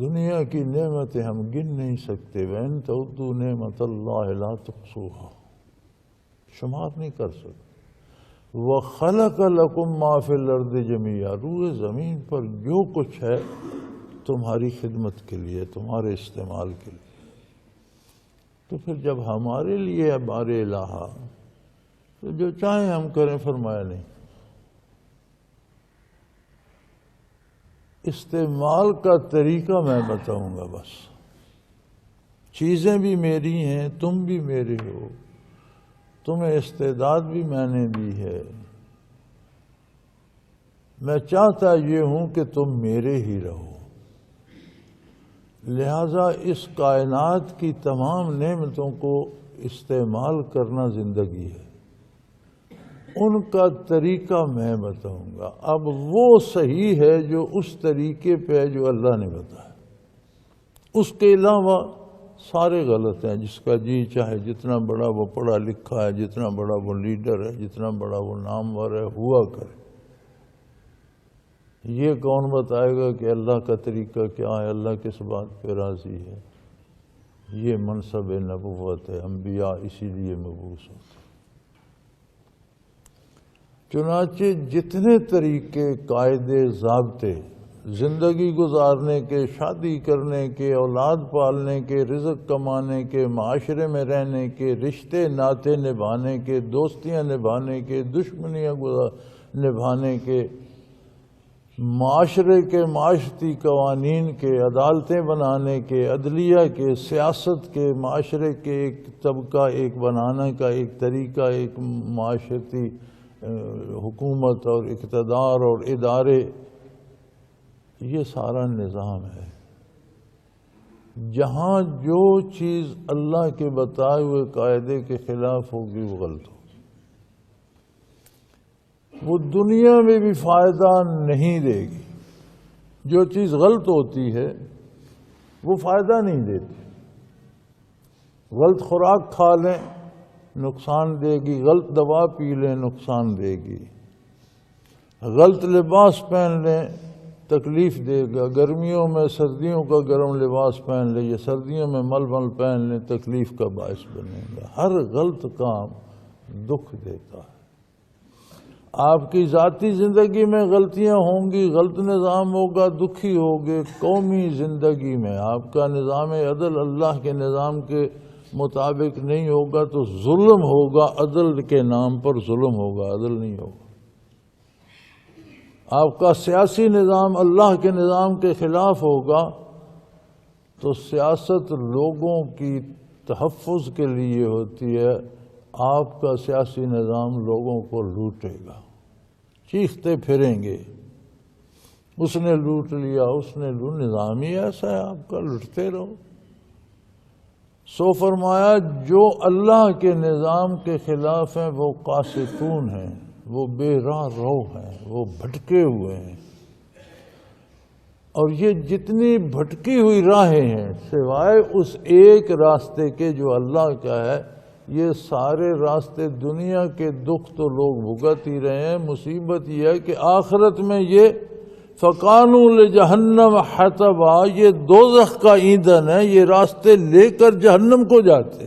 دنیا کی نعمتیں ہم گن نہیں سکتے، وَإِن تَعُدُّوا نِعْمَتَ اللَّهِ لَا تُحْصُوهَا، شمار نہیں کر سکتے۔ وَخَلَقَ لَكُم مَّا فِي الْأَرْضِ جَمِيعًا، روئے زمین پر جو کچھ ہے تمہاری خدمت کے لیے، تمہارے استعمال کے لیے۔ تو پھر جب ہمارے لیے ہمارے الہ، تو جو چاہیں ہم کریں، فرمایا نہیں۔ استعمال کا طریقہ میں بتاؤں گا بس، چیزیں بھی میری ہیں، تم بھی میرے ہو، تمہیں استعداد بھی میں نے دی ہے، میں چاہتا یہ ہوں کہ تم میرے ہی رہو۔ لہذا اس کائنات کی تمام نعمتوں کو استعمال کرنا زندگی ہے، ان کا طریقہ میں بتاؤں گا۔ اب وہ صحیح ہے جو اس طریقے پہ ہے جو اللہ نے بتایا، اس کے علاوہ سارے غلط ہیں۔ جس کا جی چاہے جتنا بڑا وہ پڑھا لکھا ہے، جتنا بڑا وہ لیڈر ہے، جتنا بڑا وہ نامور ہے، ہوا کرے۔ یہ کون بتائے گا کہ اللہ کا طریقہ کیا ہے، اللہ کس بات پہ راضی ہے؟ یہ منصب نبوت ہے، انبیاء اسی لیے مبعوث ہوتے ہیں۔ چنانچہ جتنے طریقے، قاعدے، ضابطے زندگی گزارنے کے، شادی کرنے کے، اولاد پالنے کے، رزق کمانے کے، معاشرے میں رہنے کے، رشتے ناطے نبھانے کے، دوستیاں نبھانے کے، دشمنیاں نبھانے کے، معاشرے کے، معاشرتی قوانین کے، عدالتیں بنانے کے، عدلیہ کے، سیاست کے، معاشرے کے ایک طبقہ ایک بنانے کا ایک طریقہ، ایک معاشرتی حکومت اور اقتدار اور ادارے، یہ سارا نظام ہے۔ جہاں جو چیز اللہ کے بتائے ہوئے قاعدے کے خلاف ہوگی وہ غلط ہوگی، وہ دنیا میں بھی فائدہ نہیں دے گی۔ جو چیز غلط ہوتی ہے وہ فائدہ نہیں دیتی۔ غلط خوراک کھا لیں نقصان دے گی، غلط دوا پی لیں نقصان دے گی، غلط لباس پہن لیں تکلیف دے گا۔ گرمیوں میں سردیوں کا گرم لباس پہن لیں، یا سردیوں میں ململ پہن لیں، تکلیف کا باعث بنے گا۔ ہر غلط کام دکھ دیتا ہے۔ آپ کی ذاتی زندگی میں غلطیاں ہوں گی، غلط نظام ہوگا، دکھی ہوگے۔ قومی زندگی میں آپ کا نظام عدل اللہ کے نظام کے مطابق نہیں ہوگا تو ظلم ہوگا، عدل کے نام پر ظلم ہوگا، عدل نہیں ہوگا۔ آپ کا سیاسی نظام اللہ کے نظام کے خلاف ہوگا تو سیاست لوگوں کی تحفظ کے لیے ہوتی ہے، آپ کا سیاسی نظام لوگوں کو لوٹے گا، چیختے پھریں گے، اس نے لوٹ لیا، اس نے نظام ہی ایسا ہے آپ کا، لوٹتے رہو۔ سو فرمایا جو اللہ کے نظام کے خلاف ہیں وہ قاسطون ہیں، وہ بے راہ رو ہیں، وہ بھٹکے ہوئے ہیں۔ اور یہ جتنی بھٹکی ہوئی راہیں ہیں سوائے اس ایک راستے کے جو اللہ کا ہے، یہ سارے راستے دنیا کے دکھ تو لوگ بھگت ہی رہے ہیں۔ مصیبت یہ ہے کہ آخرت میں یہ فَقَانُوا لِجَهَنَّمَ حَطَبًا، یہ دوزخ کا ایندھن ہے، یہ راستے لے کر جہنم کو جاتے۔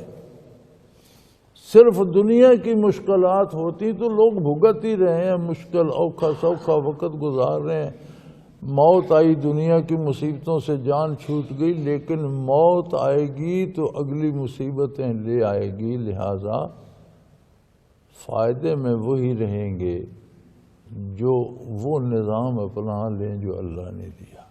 صرف دنیا کی مشکلات ہوتی تو لوگ بھگت ہی رہے ہیں، مشکل اوکھا سوکھا وقت گزار رہے ہیں۔ موت آئی، دنیا کی مصیبتوں سے جان چھوٹ گئی، لیکن موت آئے گی تو اگلی مصیبتیں لے آئے گی۔ لہذا فائدے میں وہی رہیں گے جو وہ نظام اپنا لیں جو اللہ نے دیا۔